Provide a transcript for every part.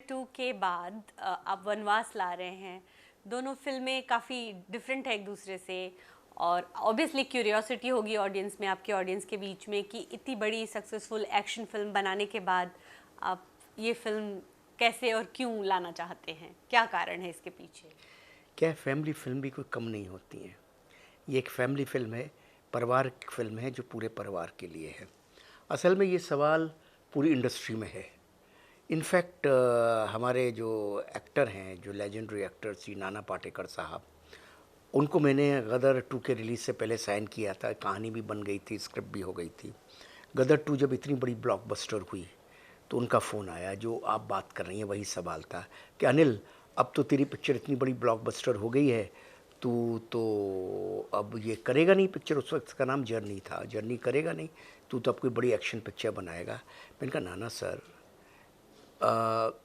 To के बाद आप वनवास ला रहे हैं। दोनों फिल्में काफ़ी डिफरेंट है एक दूसरे से, और ऑब्वियसली क्यूरियोसिटी होगी ऑडियंस में, आपके ऑडियंस के बीच में, कि इतनी बड़ी सक्सेसफुल एक्शन फिल्म बनाने के बाद आप ये फिल्म कैसे और क्यों लाना चाहते हैं, क्या कारण है इसके पीछे? क्या फैमिली फिल्म भी कोई कम नहीं होती हैं। ये एक फैमिली फिल्म है, पारिवारिक फिल्म है जो पूरे परिवार के लिए है। असल में ये सवाल पूरी इंडस्ट्री में है। इनफैक्ट हमारे जो एक्टर हैं, जो लेजेंडरी एक्टर श्री नाना पाटेकर साहब, उनको मैंने गदर 2 के रिलीज़ से पहले साइन किया था। कहानी भी बन गई थी, स्क्रिप्ट भी हो गई थी। गदर 2 जब इतनी बड़ी ब्लॉकबस्टर हुई तो उनका फ़ोन आया, जो आप बात कर रही हैं वही सवाल था कि अनिल, अब तो तेरी पिक्चर इतनी बड़ी ब्लॉकबस्टर हो गई है, तू तो अब ये करेगा नहीं पिक्चर। उस वक्त का नाम जर्नी था। जर्नी करेगा नहीं, तू तो अब कोई बड़ी एक्शन पिक्चर बनाएगा। मैंने कहा नाना सर,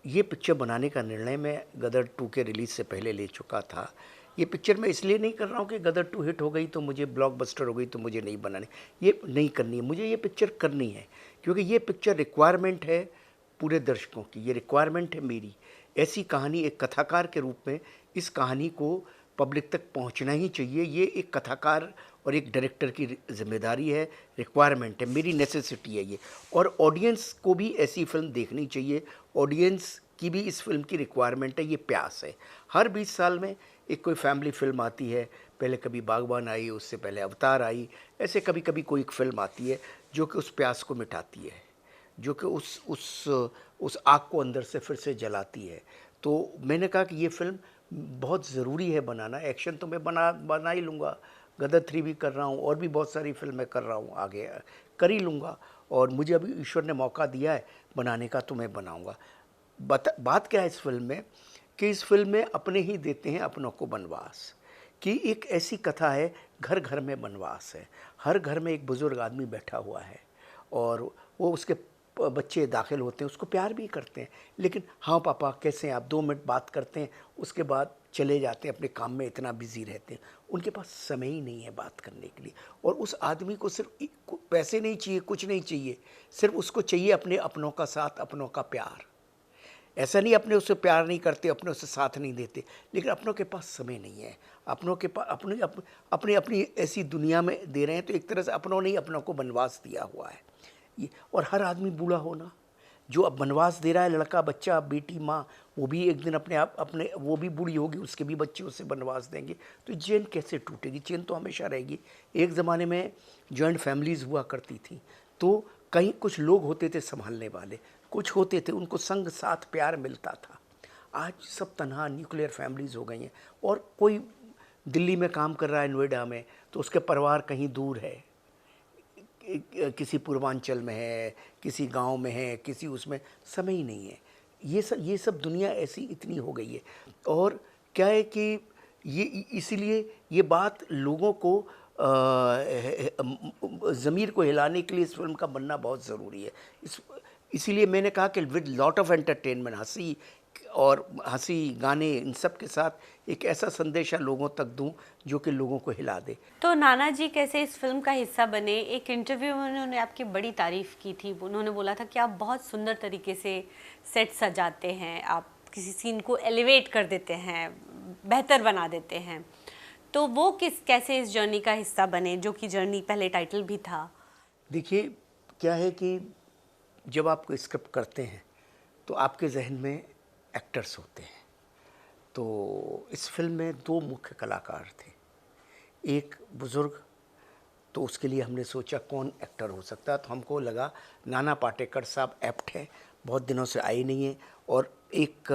ये पिक्चर बनाने का निर्णय मैं गदर 2 के रिलीज़ से पहले ले चुका था। ये पिक्चर मैं इसलिए नहीं कर रहा हूँ कि गदर 2 हिट हो गई तो मुझे, ब्लॉकबस्टर हो गई तो मुझे नहीं बनानी, ये नहीं करनी है। मुझे ये पिक्चर करनी है क्योंकि ये पिक्चर रिक्वायरमेंट है पूरे दर्शकों की, ये रिक्वायरमेंट है मेरी। ऐसी कहानी एक कथाकार के रूप में इस कहानी को पब्लिक तक पहुंचना ही चाहिए। ये एक कथाकार और एक डायरेक्टर की जिम्मेदारी है, रिक्वायरमेंट है, मेरी नेसेसिटी है ये। और ऑडियंस को भी ऐसी फिल्म देखनी चाहिए। ऑडियंस की भी इस फिल्म की रिक्वायरमेंट है, ये प्यास है। हर 20 साल में एक कोई फैमिली फिल्म आती है। पहले कभी बागबान आई, उससे पहले अवतार आई, ऐसे कभी कभी कोई एक फिल्म आती है जो कि उस प्यास को मिटाती है, जो कि उस आग को अंदर से फिर से जलाती है। तो मैंने कहा कि ये फिल्म बहुत ज़रूरी है बनाना। एक्शन तो मैं बना ही लूँगा, गदर 3 भी कर रहा हूँ और भी बहुत सारी फिल्में कर रहा हूँ, आगे कर ही लूँगा। और मुझे अभी ईश्वर ने मौका दिया है बनाने का तो मैं बनाऊँगा। बात क्या है इस फिल्म में कि इस फिल्म में अपने ही देते हैं अपनों को बनवास, कि एक ऐसी कथा है, घर घर में बनवास है। हर घर में एक बुज़ुर्ग आदमी बैठा हुआ है और वो उसके बच्चे दाखिल होते हैं, उसको प्यार भी करते हैं, लेकिन हाँ पापा कैसे हैं आप, 2 मिनट बात करते हैं, उसके बाद चले जाते हैं अपने काम में, इतना बिजी रहते हैं, उनके पास समय ही नहीं है बात करने के लिए। और उस आदमी को सिर्फ पैसे नहीं चाहिए, कुछ नहीं चाहिए, सिर्फ उसको चाहिए अपने अपनों का साथ, अपनों का प्यार। ऐसा नहीं अपने उससे प्यार नहीं करते, अपने उससे साथ नहीं देते, लेकिन अपनों के पास समय नहीं है। अपनों के पास अपनी अपनी ऐसी दुनिया में दे रहे हैं, तो एक तरह से अपनों ने ही अपनों को बनवास दिया हुआ है ये। और हर आदमी बूढ़ा होना, जो अब बनवास दे रहा है, लड़का बच्चा बेटी माँ, वो भी एक दिन अपने वो भी बूढ़ी होगी, उसके भी बच्चे उससे बनवास देंगे, तो चेन कैसे टूटेगी? चेन तो हमेशा रहेगी। एक ज़माने में जॉइंट फैमिलीज़ हुआ करती थी, तो कहीं कुछ लोग होते थे संभालने वाले, कुछ होते थे उनको संग साथ प्यार मिलता था। आज सब तनहा न्यूक्लियर फैमिलीज़ हो गई हैं। और कोई दिल्ली में काम कर रहा है, नोएडा में, तो उसके परिवार कहीं दूर है, किसी पूर्वांचल में है, किसी गांव में है, किसी उसमें, समय ही नहीं है। ये सब दुनिया ऐसी इतनी हो गई है। और क्या है कि ये इसीलिए ये बात लोगों को ज़मीर को हिलाने के लिए इस फिल्म का बनना बहुत ज़रूरी है। इसीलिए मैंने कहा कि विद लॉट ऑफ एंटरटेनमेंट, हंसी गाने, इन सब के साथ एक ऐसा संदेशा लोगों तक दूं जो कि लोगों को हिला दे। तो नाना जी कैसे इस फिल्म का हिस्सा बने? एक इंटरव्यू में उन्होंने आपकी बड़ी तारीफ़ की थी। उन्होंने बोला था कि आप बहुत सुंदर तरीके से सेट सजाते हैं, आप किसी सीन को एलिवेट कर देते हैं, बेहतर बना देते हैं। तो वो कैसे इस जर्नी का हिस्सा बने, जो कि जर्नी पहले टाइटल भी था? देखिए, क्या है कि जब आप कोई स्क्रिप्ट करते हैं तो आपके जहन में एक्टर्स होते हैं। तो इस फिल्म में 2 मुख्य कलाकार थे। एक बुज़ुर्ग, तो उसके लिए हमने सोचा कौन एक्टर हो सकता है, तो हमको लगा नाना पाटेकर साहब एप्ट है, बहुत दिनों से आए नहीं हैं। और एक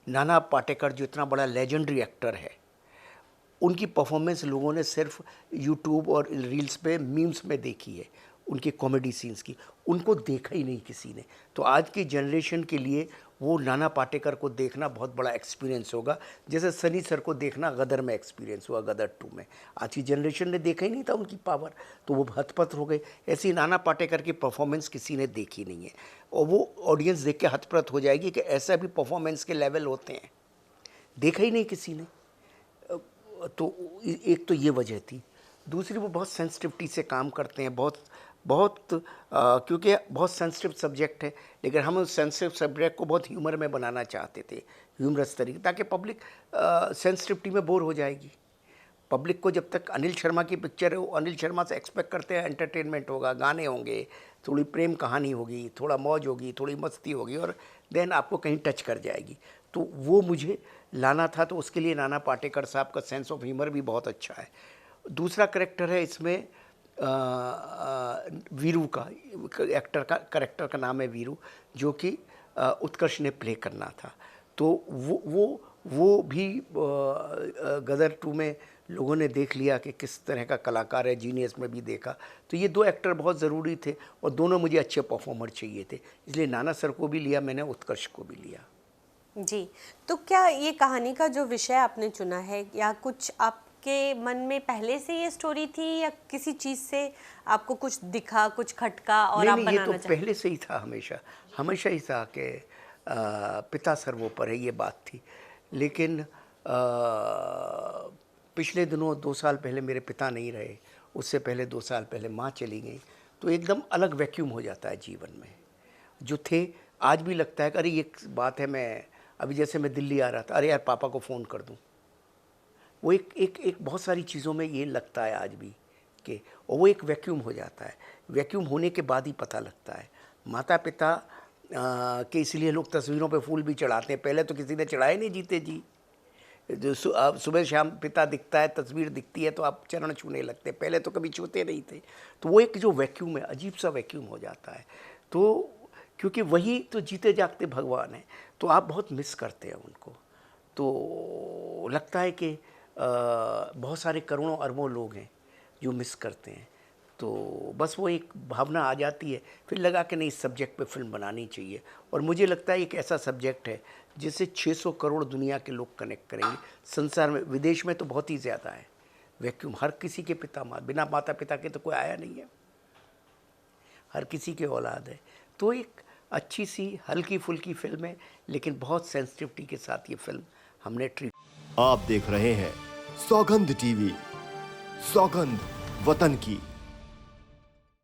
नाना पाटेकर जो इतना बड़ा लेजेंडरी एक्टर है, उनकी परफॉर्मेंस लोगों ने सिर्फ यूट्यूब और रील्स पे मीम्स में देखी है, उनके कॉमेडी सीन्स की, उनको देखा ही नहीं किसी ने। तो आज की जनरेशन के लिए वो नाना पाटेकर को देखना बहुत बड़ा एक्सपीरियंस होगा, जैसे सनी सर को देखना गदर में एक्सपीरियंस हुआ, गदर 2 में। आज की जनरेशन ने देखा ही नहीं था उनकी पावर, तो वो हतपत हो गए। ऐसी नाना पाटेकर की परफॉर्मेंस किसी ने देखी नहीं है, और वो ऑडियंस देख के हतप्रत हो जाएगी कि ऐसा भी परफॉर्मेंस के लेवल होते हैं, देखा ही नहीं किसी ने। तो एक तो ये वजह थी। दूसरी, वो बहुत सेंसिटिविटी से काम करते हैं, बहुत बहुत क्योंकि बहुत सेंसिटिव सब्जेक्ट है, लेकिन हम उस सेंसिटिव सब्जेक्ट को बहुत ह्यूमर में बनाना चाहते थे, ह्यूमरस तरीके, ताकि पब्लिक सेंसिटिविटी में बोर हो जाएगी। पब्लिक को जब तक अनिल शर्मा की पिक्चर है, वो अनिल शर्मा से एक्सपेक्ट करते हैं एंटरटेनमेंट होगा, गाने होंगे, थोड़ी प्रेम कहानी होगी, थोड़ा मौज होगी, थोड़ी मस्ती होगी, और देन आपको कहीं टच कर जाएगी। तो वो मुझे लाना था, तो उसके लिए नाना पाटेकर साहब का सेंस ऑफ ह्यूमर भी बहुत अच्छा है। दूसरा करेक्टर है इसमें वीरू का, एक्टर का करेक्टर का नाम है वीरू, जो कि उत्कर्ष ने प्ले करना था। तो वो भी गदर 2 में लोगों ने देख लिया कि किस तरह का कलाकार है, जीनियस में भी देखा। तो ये 2 एक्टर बहुत ज़रूरी थे और दोनों मुझे अच्छे परफॉर्मर चाहिए थे, इसलिए नाना सर को भी लिया मैंने, उत्कर्ष को भी लिया। जी, तो क्या ये कहानी का जो विषय आपने चुना है, या कुछ आपके मन में पहले से ये स्टोरी थी, या किसी चीज़ से आपको कुछ दिखा, कुछ खटका और आप नहीं, ये तो बनाना चाहे? पहले से ही था, हमेशा ही था कि पिता सर्वों पर है, ये बात थी। लेकिन पिछले दिनों 2 साल पहले मेरे पिता नहीं रहे, उससे पहले 2 साल पहले माँ चली गई, तो एकदम अलग वैक्यूम हो जाता है जीवन में। जो थे, आज भी लगता है कि अरे ये बात है, मैं अभी जैसे मैं दिल्ली आ रहा था, अरे यार पापा को फ़ोन कर दूँ। वो एक बहुत सारी चीज़ों में ये लगता है आज भी कि, और वो एक वैक्यूम हो जाता है। वैक्यूम होने के बाद ही पता लगता है। माता पिता के इसलिए लोग तस्वीरों पे फूल भी चढ़ाते हैं, पहले तो किसी ने चढ़ाए नहीं जीते जी। जो सुबह शाम पिता दिखता है, तस्वीर दिखती है तो आप चरण छूने लगते हैं, पहले तो कभी छूते नहीं थे। तो वो एक जो वैक्यूम है, अजीब सा वैक्यूम हो जाता है। तो क्योंकि वही तो जीते जागते भगवान हैं, तो आप बहुत मिस करते हैं उनको। तो लगता है कि बहुत सारे करोड़ों अरबों लोग हैं जो मिस करते हैं। तो बस वो एक भावना आ जाती है, फिर लगा कि नहीं, इस सब्जेक्ट पे फिल्म बनानी चाहिए। और मुझे लगता है एक ऐसा सब्जेक्ट है जिससे 600 करोड़ दुनिया के लोग कनेक्ट करेंगे संसार में। विदेश में तो बहुत ही ज़्यादा है वैक्यूम, हर किसी के बिना माता पिता के तो कोई आया नहीं है, हर किसी के औलाद है। तो एक अच्छी सी हल्की फुल्की फिल्म है, लेकिन बहुत सेंसिटिविटी के साथ ये फिल्म हमने ट्रीट। आप देख रहे हैं सौगंध टीवी, सौगंध वतन की।